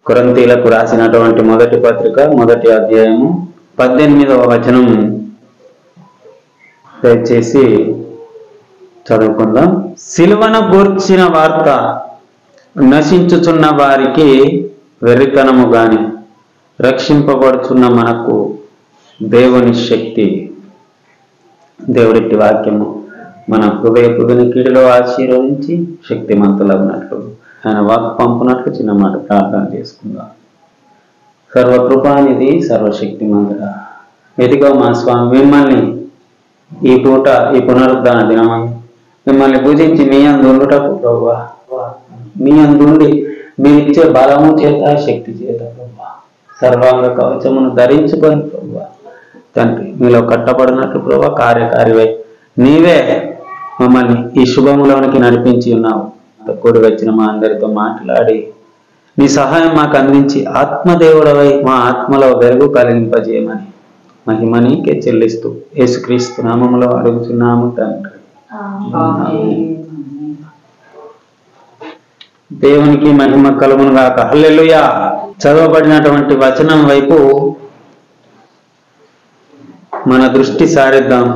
కొరింథీయులకు రాసినటువంటి మొదటి పత్రిక 1వ అధ్యాయము 18వ వచనం దయచేసి చదువుకుందాం. సిలువను గూర్చిన వార్త నశించుచున్న వారికి వెర్రితనము గాని, రక్షింపబడుచున్న మనకు దేవుని శక్తి. దేవుడి వాక్యము మన హృదయపు వినికిడిలో ఆశీర్వదించి శక్తిమంతులగినట్లు ఆయన వాక్ పంపునట్లు చిన్న మాట ప్రార్థన చేసుకుందాం. సర్వకృపానిధి సర్వశక్తిమంతుడా, ఎదిగో మా స్వామి, మిమ్మల్ని ఈ పూట ఈ పునరుద్ధాన దినమని మిమ్మల్ని పూజించి మీ అందుటకు ప్రభువా, మీ అందుండి మీరిచ్చే బలము చేత శక్తి చేత ప్రభువా సర్వాంగ కవచమును ధరించుకొని ప్రభువా తండ్రి మీలో కట్టబడినట్లు ప్రభువా కార్యకారివై నీవే మమ్మల్ని ఈ శుభములోనికి నడిపించి ఉన్నావు. కూడి వచ్చిన మా అందరితో మాట్లాడి నీ సహాయం మాకు అందించి ఆత్మదేవుడవై మా ఆత్మలో వెలుగు కలిగింపజేయమని మహిమ నీకే చెల్లిస్తూ యేసుక్రీస్తు నామములో అడుగుతున్నాము తండ్రి. దేవునికి మహిమ కలుగును గాక. హల్లెలూయా. చదవబడినటువంటి వచనం వైపు మన దృష్టి సారిద్దాం.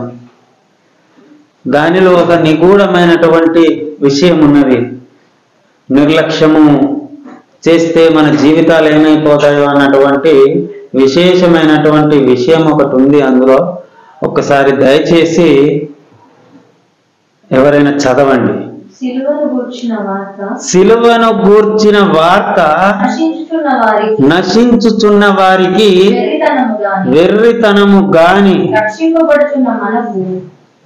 దానిలో ఒక నిగూఢమైనటువంటి విషయం ఉన్నది. నిర్లక్ష్యము చేస్తే మన జీవితాలు ఏమైపోతాయో అన్నటువంటి విశేషమైనటువంటి విషయం ఒకటి ఉంది. అందులో ఒక్కసారి దయచేసి ఎవరైనా చదవండి. సిలువను గూర్చిన వార్త నశించుచున్న వారికి వెర్రితనము గాని,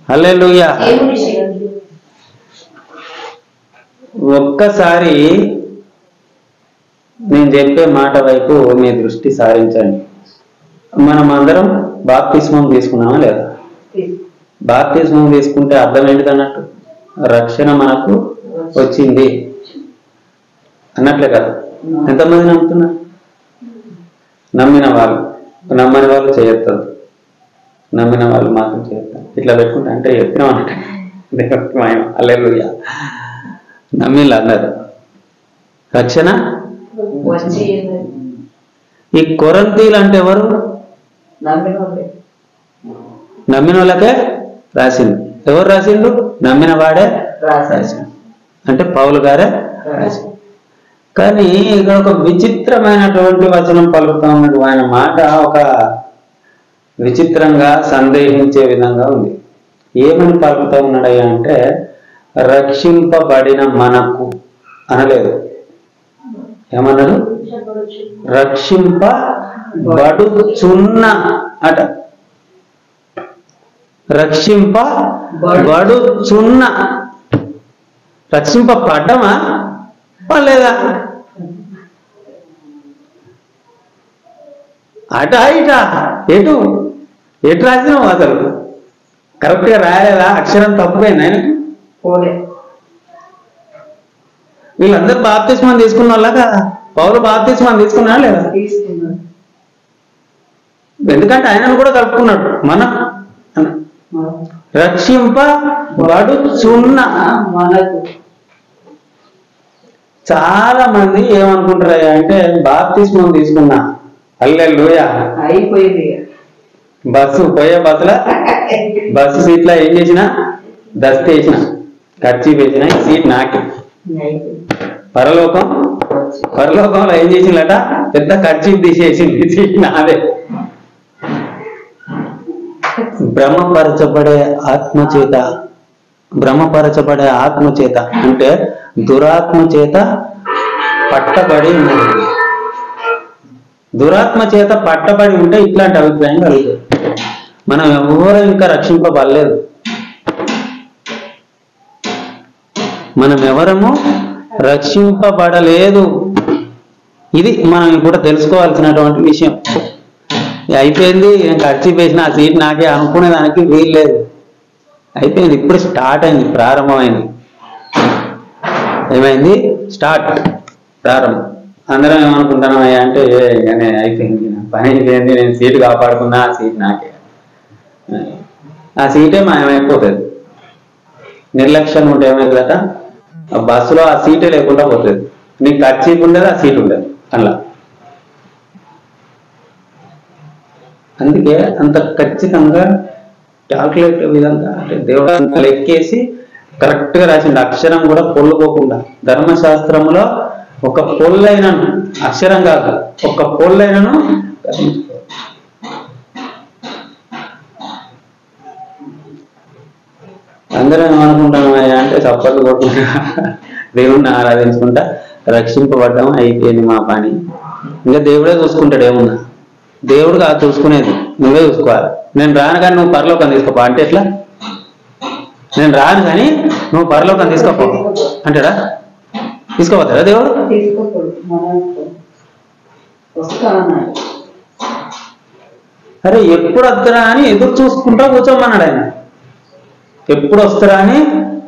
హల్లెలూయా. ఒక్కసారి నేను చెప్పే మాట వైపు మీ దృష్టి సారించండి. మనం అందరం బాప్తిస్మం తీసుకున్నామా లేదా? బాప్తిస్మం తీసుకుంటే అర్థం ఏంటిదన్నట్టు? రక్షణ మనకు వచ్చింది అన్నట్లే కదా. ఎంతమంది నమ్ముతున్నారు? నమ్మిన వాళ్ళు. నమ్మని వాళ్ళు చేయొద్దు, నమ్మిన వాళ్ళు మాత్రం చేయొద్దు. ఇట్లా పెట్టుకుంటే అంటే ఎత్తిన అంటే హల్లెలూయా. నమ్మిళ్ళు అన్నారు రక్షణ. ఈ కొరింథీయులు అంటే ఎవరు? నమ్మిన వాళ్ళకే రాసింది. ఎవరు రాసిండు? నమ్మిన వాడే రాసిండు. అంటే పౌలు గారే రాసిండు. కానీ ఇక్కడ ఒక విచిత్రమైనటువంటి వచనం పలుకుతా ఉన్నట్టు ఆయన మాట ఒక విచిత్రంగా సందేహించే విధంగా ఉంది. ఏమని పలుకుతా ఉన్నాడయ్యా అంటే రక్షింపబడిన మనకు అనలేదు. ఏమన్నాడు? రక్షింపబడుచున్న అట. రక్షింపబడుచున్న. రక్షింపబడ్డమా లేదా? అట ఇట ఎటు ఎటు రాసినావు? అసలు కరెక్ట్ గా రాయలేదా? అక్షరం తప్పుపోయింది ఆయన. వీళ్ళందరూ బాప్తిస్మం తీసుకున్న వాళ్ళ కదా? పౌలు బాప్తిస్మం తీసుకున్నా లేదా? ఎందుకంటే ఆయనను కూడా కలుపుకున్నాడు. మన రక్షింపబడుచున్న మనకు. చాలా మంది ఏమనుకుంటారు అంటే బాప్తిస్మం తీసుకున్నా హల్లెలూయా అయిపోయింది. బస్సులో బస్సు సీట్లో ఏం చేసినా దస్తి వేసిన ఖర్చు వేసిన సీట్ నాకి. పరలోకంలో ఏం చేసిందట? పెద్ద ఖర్చు తీసేసింది, సీట్ నాదే. భ్రమపరచబడే ఆత్మ చేత అంటే దురాత్మ చేత పట్టబడి ఉన్నది. దురాత్మ చేత పట్టబడి ఉంటే ఇట్లాంటి అభిప్రాయం కలుగుతుంది. మనం ఎవరూ ఇంకా రక్షింపబడలేదు. మనం ఎవరము రక్షింపబడలేదు. ఇది మనం ఇప్పుడు తెలుసుకోవాల్సినటువంటి విషయం. అయిపోయింది, ఖర్చు వేసిన ఆ సీట్ నాకే అనుకునేదానికి వీలు లేదు. అయిపోయింది, ఇప్పుడు స్టార్ట్ అయింది, ప్రారంభమైంది. ఏమైంది? ప్రారంభం. అందరం ఏమనుకుంటున్నామయ్యా అంటే అయిపోయింది, పని అయిపోయింది, నేను సీటు కాపాడుకున్నా, ఆ సీట్ నాకే. ఆ సీటే మాయమైపోతుంది. నిర్లక్ష్యం ఉంటే ఏమైతుందట? బస్సులో ఆ సీటే లేకుండా పోతుంది. నీకు ఖర్చు ఉండదు, ఆ సీట్ ఉండదు. అలా అందుకే అంత ఖచ్చితంగా క్యాల్కులేట్ విధంగా అంటే దేవుడు అంత లెక్కేసి కరెక్ట్ గా రాసిండు, అక్షరం కూడా పొల్లుకోకుండా. ధర్మశాస్త్రంలో ఒక పొల్లైనను, అక్షరం కాదు, ఒక పొల్లైనను అందరం ఏమనుకుంటాం అంటే చప్పట్లు కొట్టుకుంటా దేవుణ్ణి ఆరాధించుకుంటా రక్షింపబడ్డం అయిపోయింది మా పని, ఇంకా దేవుడే చూసుకుంటాడు. ఏమున్నా దేవుడు కాదు చూసుకునేది, నువ్వే చూసుకోవాలి. నేను రాను కానీ నువ్వు పరలోకం తీసుకోపో అంటే ఎట్లా? నేను రాను కానీ నువ్వు పరలోకం తీసుకోపో అంటాడా? తీసుకోపోతాడా దేవుడు? అరే ఎప్పుడు వస్తారా అని ఎదురు చూసుకుంటా కూర్చోమన్నాడు ఆయన. ఎప్పుడు వస్తారా అని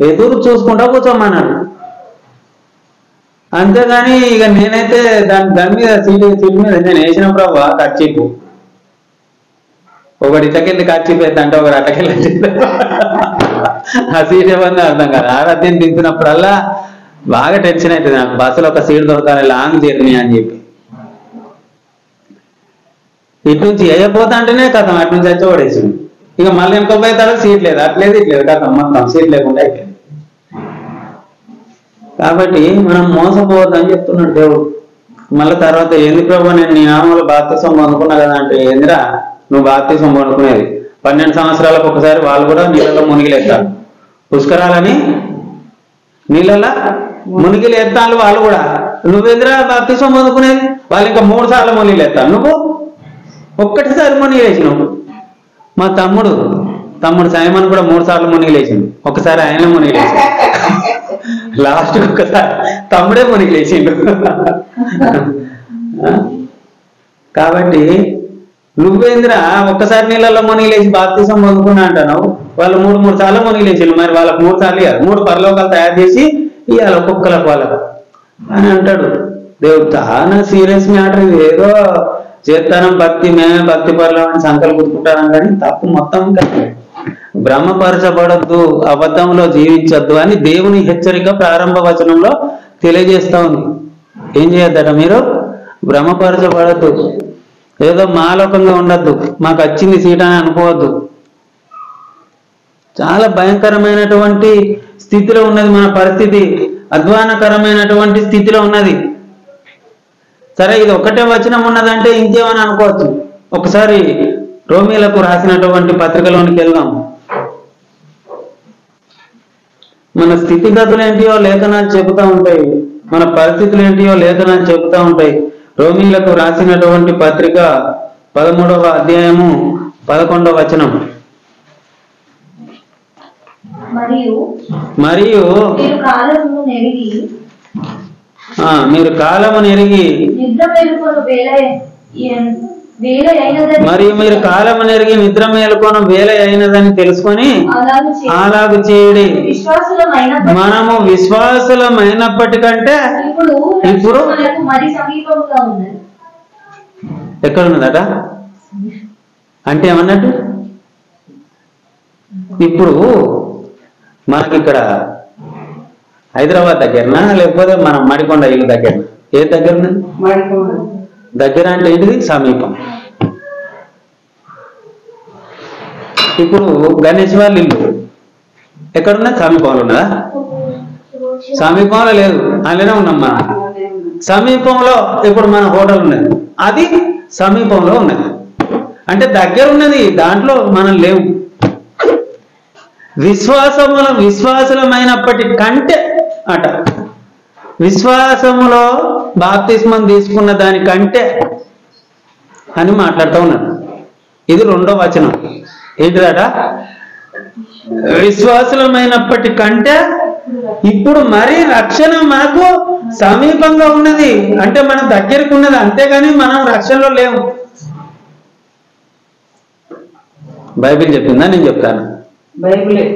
ఎదురు చూసుకుంటా కూర్చోమన్నాడు. అంతేగాని ఇక నేనైతే దాని మీద సీటు మీద నేను వేసిన ప్రభా కర్చీపు, ఒకటి ఇటకెళ్ళి కర్చీపు వేస్తా అంటే ఒకటి అటకెళ్ళి ఆ సీట్ ఏమన్నా అర్థం కాదు. ఆరాధ్యం దింపినప్పుడల్లా బాగా టెన్షన్ అవుతుంది నాకు, బస్సులో ఒక సీట్ దొరకాలి, లాంగ్ జర్నీ అని చెప్పి. ఇటు నుంచి వేయపోతా అంటేనే కథం, అటు నుంచి వచ్చి ఓడేసింది. ఇక మళ్ళీ ఇంకో పోతాడో సీట్ లేదు, అట్లేదు ఇట్లేదు, కథం మొత్తం సీట్ లేకుండా అయిపోయింది. కాబట్టి మనం మోసపోవద్దని చెప్తున్నాడు దేవుడు. మళ్ళీ తర్వాత ఏంది ప్రభు నేను నీ నామంలో బాప్తిసం పొందుకున్నా కదా అంటే, ఏందిరా నువ్వు బాప్తిసం పొందుకునేది 12 సంవత్సరాలకు ఒకసారి వాళ్ళు కూడా నీళ్ళలో మునిగిలేస్తారు, పుష్కరాలని నీళ్ళలో మునిగిలేస్తాను వాళ్ళు కూడా. నువ్వెందిరా బాప్తిసం పొందుకునేది? వాళ్ళు ఇంకా 3 సార్లు మునిగిలేస్తారు, నువ్వు ఒక్కటిసారి మునిగిలేసినావు. మా తమ్ముడు సైమన్ కూడా 3 సార్లు మునిగిలేసిండు, ఒకసారి ఆయన మునిగిలేసిండు, లాస్ట్ ఒక్కసారి తమ్ముడే మునిగిలేసిండు. కాబట్టి నువ్వేంద్రా ఒక్కసారి నీళ్ళల్లో మునిగిలేసి బాప్తిసం పొందుకున్నా అంటున్నావు, వాళ్ళు 3 సార్లు మునిగిలేసిండు. మరి వాళ్ళకు 3 సార్లు ఇవ్వాలి, 3 పరలోకాలు తయారు చేసి ఇవ్వాలి ఒక్కొక్కలకు వాళ్ళకు అని అంటాడు దేవుడు. చాలా సీరియస్ మ్యాటర్ ఇది. ఏదో చేస్తానం భక్తి, మేమే భక్తి పరులం అని సంకల్పం గుర్తుకుంటాను, కానీ తప్పు మొత్తం. భ్రమపరచబడద్దు, అబద్ధంలో జీవించద్దు అని దేవుని హెచ్చరిక ప్రారంభ వచనంలో తెలియజేస్తా ఉంది. ఏం చేయొద్దట మీరు? భ్రమపరచబడద్దు, ఏదో మాలోకంగా ఉండద్దు, మాకు వచ్చింది సీట్ అని అనుకోవద్దు. చాలా భయంకరమైనటువంటి స్థితిలో ఉన్నది మన పరిస్థితి, అధ్వానకరమైనటువంటి స్థితిలో ఉన్నది. సరే ఇది ఒకటే వచనం ఉన్నదంటే ఇంకేమని అనుకోవచ్చు. ఒకసారి రోమీలకు రాసినటువంటి పత్రికలోనికి వెళ్దాం. మన స్థితిగతులు ఏంటియో లేఖనాలు చెబుతూ ఉంటాయి, మన పరిస్థితులు ఏంటియో లేఖనాలు చెబుతూ ఉంటాయి. రోమీలకు రాసినటువంటి పత్రిక 13వ అధ్యాయము 11వ వచనం. మరియు మీరు కాలమును ఎరిగి మరియు మీరు కాలమును ఎరిగి నిద్ర మేలుకొను వేళ అయినదని తెలుసుకొని అలాగు చేయడి. మనము విశ్వాసులమైనప్పటికంటే ఇప్పుడు ఎక్కడున్నదట అంటే ఏమన్నట్టు? ఇప్పుడు మనకి ఇక్కడ హైదరాబాద్ దగ్గరనా లేకపోతే మనం మడికొండ ఇల్లు దగ్గర? ఏ దగ్గర? దగ్గర అంటే ఏంటిది? సమీపం. ఇప్పుడు గణేష్ వాళ్ళ ఇల్లు ఎక్కడున్నా? సమీపంలో ఉన్నదా? సమీపంలో లేదు, అలానే ఉన్నాం మనం. సమీపంలో ఇప్పుడు మన హోటల్ ఉన్నది, అది సమీపంలో ఉన్నది అంటే దగ్గర ఉన్నది, దాంట్లో మనం లేవు. విశ్వాసులమైనప్పటికంటే అట, విశ్వాసములో బాప్తిస్మం తీసుకున్న దానికంటే అని మాట్లాడుతూ ఉన్నాడు. ఇది 2వ వచనం. ఏంటిదట? విశ్వాసులమైనప్పటికంటే ఇప్పుడు మరి రక్షణ మనకు సమీపంగా ఉన్నది అంటే మన దగ్గరకు ఉన్నది, అంతేగాని మనం రక్షణలో లేవు. బైబిల్ చెప్పిందా? నేను చెప్తాను.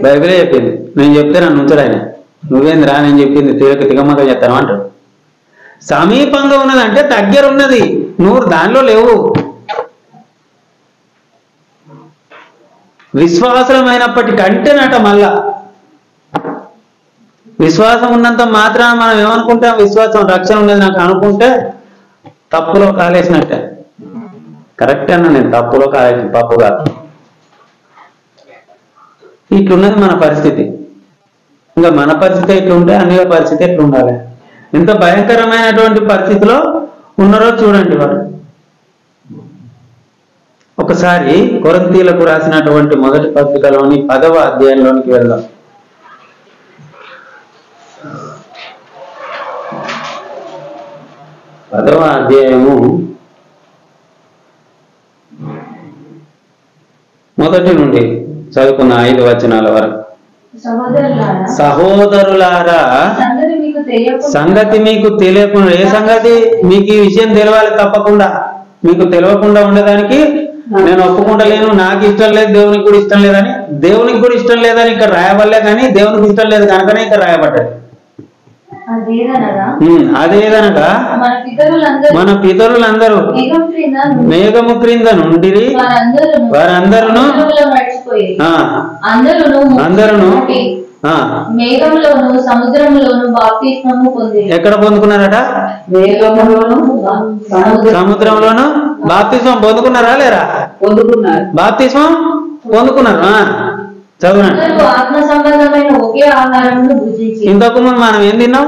బైబిలే చెప్పింది. నేను చెప్తే నన్ను ఉంచడు ఆయన. నువ్వేంద్రా నేను చెప్పింది తిగమగా చెప్తాను అంటాడు. సమీపంగా ఉన్నది అంటే దగ్గర ఉన్నది, నువ్వు దానిలో లేవు. విశ్వాసమైనప్పటికంటేనట మళ్ళా విశ్వాసం ఉన్నంత మాత్రాన మనం ఏమనుకుంటాం? విశ్వాసం రక్షణ ఉన్నది నాకు అనుకుంటే తప్పులో కాలేసినట్టే. కరెక్ట్ అన్న, నేను తప్పులో కాదు, తప్పు కాదు. ఇట్లున్నది మన పరిస్థితి. ఇంకా మన పరిస్థితి ఎట్లుంటే అన్నిల పరిస్థితి ఎట్లుండాలి. ఎంత భయంకరమైనటువంటి పరిస్థితిలో ఉన్నారో చూడండి వారు. ఒకసారి కొరింథీయులకు రాసినటువంటి మొదటి పత్రికలోని 10వ అధ్యాయంలోనికి వెళ్దాం. 10వ అధ్యాయము మొదటి నుండి చదువుకున్న 5 వచనాల వరకు. సహోదరులారా, సంగతి మీకు తెలియకుండా, ఏ సంగతి మీకు ఈ విషయం తెలవాలి తప్పకుండా, మీకు తెలియకుండా ఉండడానికి నేను ఒప్పుకుంటలేను, నాకు ఇష్టం లేదు, దేవునికి కూడా ఇష్టం లేదని. దేవునికి కూడా ఇష్టం లేదని ఇక్కడ రాయబడలే, కానీ దేవునికి ఇష్టం లేదు కనుకనే ఇక్కడ రాయబడ్డది. అదేదనగా మన పితరులందరూ మేఘము క్రింద నుండి వారందరూ మేఘంలోను సముద్రంలోను బాప్తిస్మము పొంది. ఎక్కడ పొందుకున్నారట? సముద్రంలోను బాప్తిస్మం పొందుకున్నారా లేరా? పొందుకున్నారు. బాప్తిస్మం పొందుకున్నారు. చదువునండి. ఆత్మ సంబంధమైన ఒకే ఆహారమును భుజించి. ఇంతకు ముందు మనం ఏం తిన్నాం?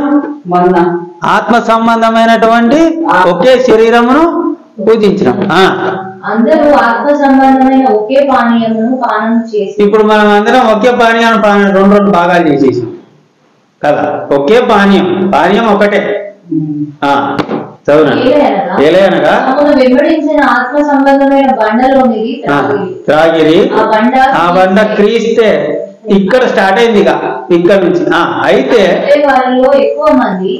ఆత్మ సంబంధమైనటువంటి ఒకే శరీరమును పూజించినాం. అందరూ ఆత్మ సంబంధమైన ఒకే పానీయమును పానం చేసి. ఇప్పుడు మనం అందరం ఒకే పానీయాన్ని రెండు భాగాలు చేసేసాం కదా. ఒకే పానీయం ఒకటే. చదువునండి. ఏలయనగా వెంబడించిన ఆత్మ సంబంధమైన బండలోనిది త్రాగిరి. ఆ బండ క్రీస్తే. ఇక్కడ స్టార్ట్ అయింది ఇక ఇక్కడ నుంచి. అయితే వారిలో ఎక్కువ మంది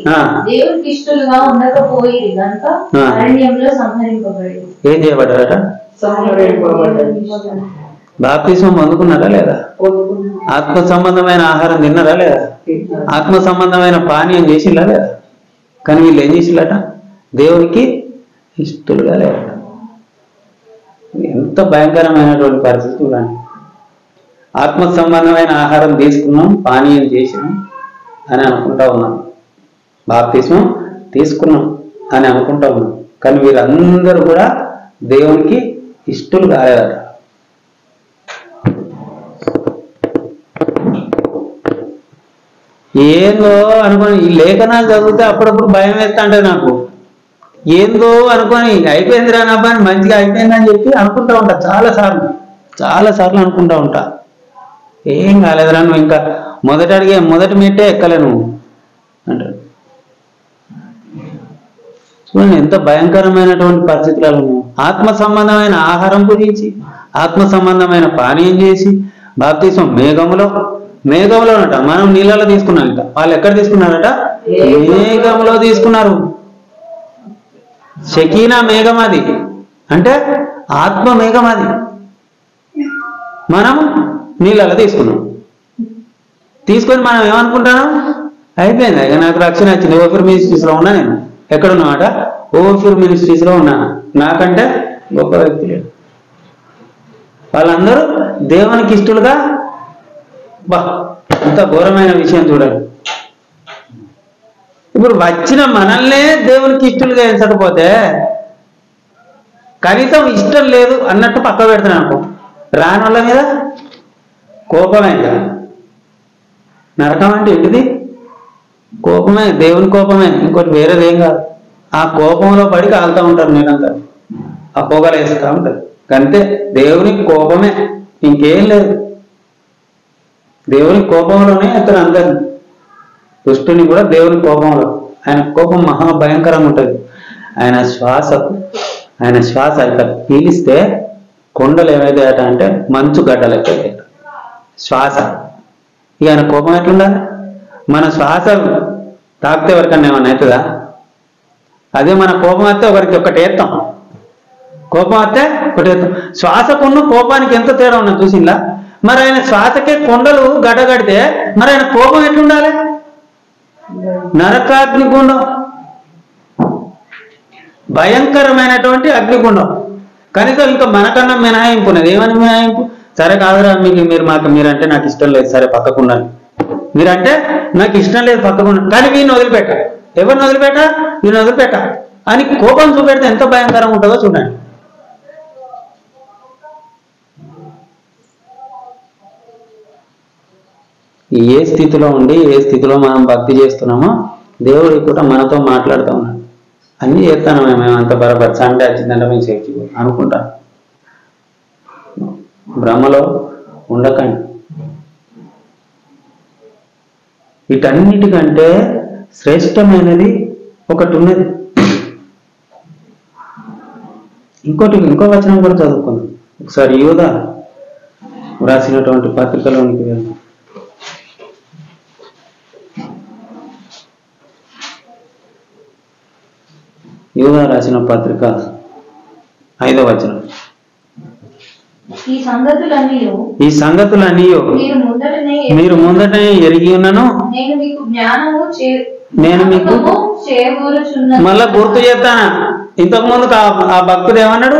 దేవునికి ఇష్టలుగా ఉండకపోయి కనుక అరణ్యంలో సంహరింపబడి. ఏం చేయబడ్డారట? బాప్తిస్మం పొందుకున్నారా లేదా? ఆత్మ సంబంధమైన ఆహారం తిన్నారా లేదా? ఆత్మ సంబంధమైన పానీయం చేసిలా లేదా? కానీ వీళ్ళు ఏం చేసిల్లట? దేవునికి ఇష్టలుగా లేరట. ఎంత భయంకరమైనటువంటి పరిస్థితి చూడండి. ఆత్మ సంబంధమైన ఆహారం తీసుకున్నాం, పానీయం చేసినాం అని అనుకుంటా ఉన్నాం, బాప్తిస్మం తీసుకున్నాం అని అనుకుంటా ఉన్నాం, కానీ వీరందరూ కూడా దేవునికి ఇష్టలు కాలేదట. ఏందో అనుకోని ఈ లేఖనాలు చదివితే అప్పుడప్పుడు భయం వేస్తా అంటే నాకు. ఏందో అనుకొని అయిపోయిందిరా నా పని, మంచిగా అయిపోయిందని చెప్పి అనుకుంటా ఉంటా. చాలా సార్లు అనుకుంటా ఉంటా. ఏం కాలేదురా, నువ్వు ఇంకా మొదటి మెట్టే ఎక్కలేను అంటాడు. చూడండి ఎంత భయంకరమైనటువంటి పరిస్థితులలో. ఆత్మ సంబంధమైన ఆహారం గురించి, ఆత్మ సంబంధమైన పానీయం చేసి, బాప్తిస్మం మేఘంలో అనట. మనం నీళ్ళలో తీసుకున్నాం. ఇంకా వాళ్ళు ఎక్కడ తీసుకున్నారట? మేఘంలో తీసుకున్నారు. షకీనా మేఘం అది, అంటే ఆత్మ మేఘం అది. మనం నీళ్ళలో తీసుకొని మనం ఏమనుకుంటాను? అయిపోయింది ఇక నాకు రక్షణ వచ్చింది. ఓఫీర్ మినిస్ట్రీస్లో ఉన్నా నేను. ఎక్కడున్నామాట? ఓఫీర్ మినిస్ట్రీస్లో ఉన్నాను. నాకంటే గొప్ప వ్యక్తి లేడు. వాళ్ళందరూ దేవునికి ఇష్టలుగా. ఇంత ఘోరమైన విషయం చూడండి. ఇప్పుడు వచ్చిన మనల్నే దేవునికి ఇష్టలుగా ఎంచకపోతే కనీసం ఇష్టం లేదు అన్నట్టు పక్క పెడుతున్నాను అనుకో, రాని వాళ్ళ మీద కోపమే. నరకం అంటే ఏంటిది? కోపమే, దేవుని కోపమే, ఇంకోటి వేరేదేం కాదు. ఆ కోపంలో పడి కాలుతూ ఉంటారు నేనంతా, ఆ పొగలు వేస్తూ ఉంటారు. అంతే, దేవుని కోపమే, ఇంకేం లేదు. దేవుని కోపంలోనే అతను అందరు దుష్టుని కూడా దేవుని కోపంలో. ఆయన కోపం మహాభయంకరంగా ఉంటుంది. ఆయన శ్వాస ఇక్కడ పీలిస్తే కొండలు ఏమైతాయట అంటే మంచు గడ్డలు అయిపోతాయి. శ్వాస. ఇక ఆయన కోపం ఎట్లుండాలి? మన శ్వాస తాకితే ఎవరికన్నా ఏమన్నా అవుతుందా? అదే మన కోపం వస్తే ఒకరికి ఒకటి వేస్తాం. కోపం వస్తే ఒకటి వేస్తాం. శ్వాసకున్న కోపానికి ఎంత తేడా ఉన్నది చూసిందా? మరి ఆయన శ్వాసకే కొండలు గడ్డగడితే మరి ఆయన కోపం ఎట్లుండాలి? నరకాగ్నిగుండం, భయంకరమైనటువంటి అగ్నిగుండం. కనీసం ఇంకా మనకన్నా మినహాయింపు ఉన్నది. ఏమని మినహాయింపు? సరే కాదురా, మీరంటే నాకు ఇష్టం లేదు, సరే పక్కకుండాలి. మీరంటే నాకు ఇష్టం లేదు, పక్కకుండా. కానీ వీడిని వదిలిపెట్ట. ఎవరిని వదిలిపెట్ట? వీడిని వదిలిపెట్ట అని కోపం చూపెడితే ఎంత భయంకరంగా ఉంటుందో చూడండి. ఏ స్థితిలో ఉండి ఏ స్థితిలో మనం భక్తి చేస్తున్నామో దేవుడు కూడా మనతో మాట్లాడుతూ ఉన్నాడు. అన్నీ చేస్తాను మేము అంత బరాబర్ సండే వచ్చిందంటే మేము చేర్చి అనుకుంటాం. భ్రమలో ఉండకండి. వీటన్నిటికంటే శ్రేష్టమైనది ఒకటి ఉన్నది. ఇంకో వచనం కూడా చదువుకుందాం ఒకసారి. యూదా వ్రాసినటువంటి పత్రికలోనికి వెళ్దాం. యూదా రాసిన పత్రిక 5వ వచనం. ఈ సంగతులన్నీ మీరు ముందటనే ఎరిగి ఉన్నాను, నేను మీకు మళ్ళా గుర్తు చేస్తాను. ఇంతకు ముందు ఆ భక్తుడు ఏమన్నాడు?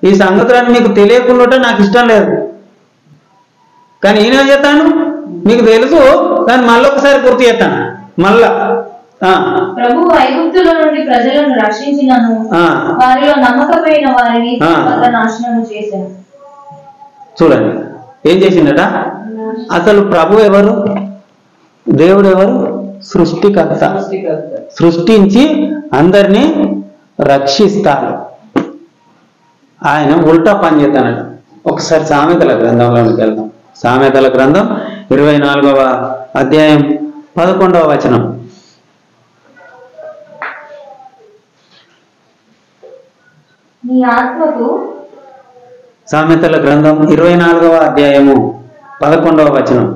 ఈ సంగతులన్నీ మీకు తెలియకుండా నాకు ఇష్టం లేదు, కానీ ఈయన చేస్తాను మీకు తెలుసు, కానీ మళ్ళీ ఒకసారి గుర్తు చేస్తాను. మళ్ళా ప్రభువు ఐగుప్తులో నుండి ప్రజలను రక్షించినను వారిలో నమ్మకమైన వారిని నాశనం చేశాను. చూడండి ఏం చేసిండట. అసలు ప్రభు ఎవరు? దేవుడు ఎవరు? సృష్టికర్త. సృష్టించి అందరినీ రక్షిస్తారు. ఆయన ఉల్టా పని చేస్తానట. ఒకసారి సామెతల గ్రంథంలోకి వెళ్దాం. సామెతల గ్రంథం 24వ అధ్యాయం 11వ వచనం. సామెతల గ్రంథం 24వ అధ్యాయము 11వ వచనం.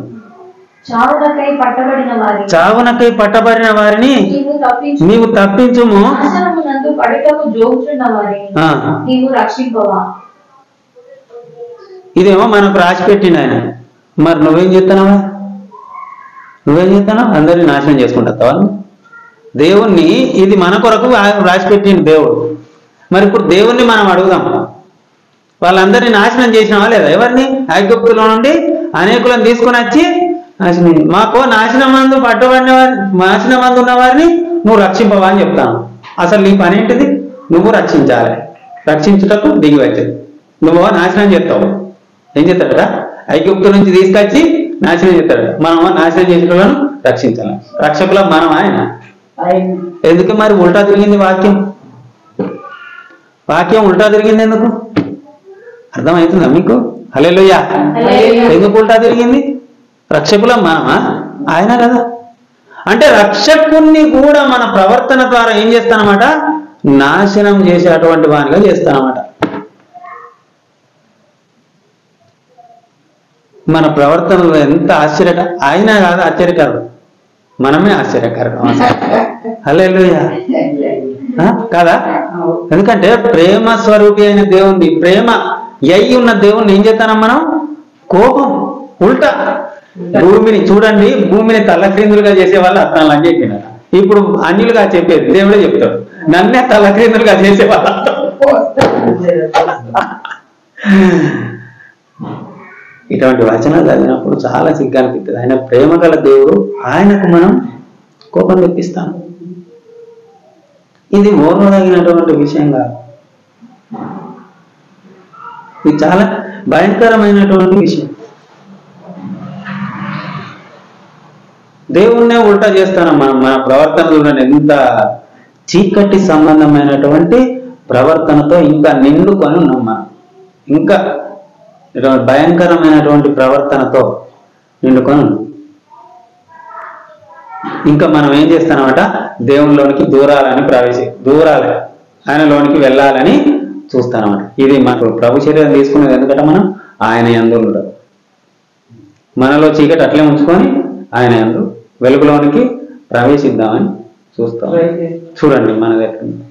చావునకై పట్టబడిన వారిని నీవు తప్పించుము, ఇదేమో మనకు రాసి పెట్టిండు ఆయన. మరి నువ్వేం చేస్తున్నావా? అందరినీ నాశనం చేసుకుంటావా? దేవుణ్ణి ఇది మన కొరకు రాసి పెట్టిండు దేవుడు. మరి ఇప్పుడు దేవుణ్ణి మనం అడుగుదాం, వాళ్ళందరినీ నాశనం చేసినావా లేదా? ఎవరిని? ఐగుప్తులో నుండి అనేకులను తీసుకొని వచ్చి మాకు నాశనం మందు ఉన్న వారిని నువ్వు రక్షింపవా అని చెప్తాను. అసలు నీ పని ఏంటిది? నువ్వు రక్షించాలి. రక్షించుటకు దిగి వచ్చేది. నువ్వు నాశనం చేస్తావు. ఏం చేస్తాడట? ఐగుప్తు నుంచి తీసుకొచ్చి నాశనం చేస్తాడు. మనం నాశనం చేసిన వాళ్ళను రక్షించాలి. రక్షకుల మనం ఆయన. ఎందుకు మరి ఉల్టా తిరిగింది వాక్యం? ఉల్టా తిరిగింది ఎందుకు? అర్థమవుతుందా మీకు? హల్లెలూయా. ఎందుకు ఉల్టా తిరిగింది? రక్షకుల మనమా? ఆయన కదా. అంటే రక్షకుణ్ణి కూడా మన ప్రవర్తన ద్వారా ఏం చేస్తానమాట? నాశనం చేసేటువంటి వానిగా చేస్తానమాట. మన ప్రవర్తనలో ఎంత ఆయన కాదు ఆశ్చర్యకరం, మనమే ఆశ్చర్యకరం. హల్లెలూయా కదా. ఎందుకంటే ప్రేమ స్వరూపి అయిన దేవుణ్ణి, ప్రేమ అయి ఉన్న దేవుణ్ణి ఏం చేస్తాం మనం? కోపం ఉల్టా. భూమిని చూడండి, భూమిని తలక్రిందులుగా చేసే వాళ్ళు అర్థాలు అని చెప్పినారు. ఇప్పుడు అన్యులుగా చెప్పేది దేవుడే చెప్తాడు, నన్నే తలక్రిందులుగా చేసే వాళ్ళ. ఇటువంటి వచనాలు చదివినప్పుడు చాలా సిగ్గు అనిపిస్తుంది. ఆయన ప్రేమ గల దేవుడు, ఆయనకు మనం కోపం తెప్పిస్తాం. ఇది ఓర్వదగినటువంటి విషయం కాదు. ఇది చాలా భయంకరమైనటువంటి విషయం. దేవుణ్ణే ఉల్టా చేస్తాను మనం. మన ప్రవర్తనలో ఎంత చీకటి సంబంధమైనటువంటి ప్రవర్తనతో ఇంకా నిండుకొని ఉన్నాం మనం. ఇంకా భయంకరమైనటువంటి ప్రవర్తనతో నిండుకొని ఉన్నాం. ఇంకా మనం ఏం చేస్తామన్నమాట? దేవునిలోనికి దూరాలి, ఆయనలోనికి వెళ్ళాలని చూస్తానమాట. ఇది మనకు ప్రభు శరీరం తీసుకునేది. ఎందుకంటే మనం ఆయన యందు ఉండదు. మనలో చీకటి అట్లే ఉంచుకొని ఆయన యందు వెలుగులోనికి ప్రవేశిద్దామని చూస్తాం. చూడండి మనది ఎట్లుంది.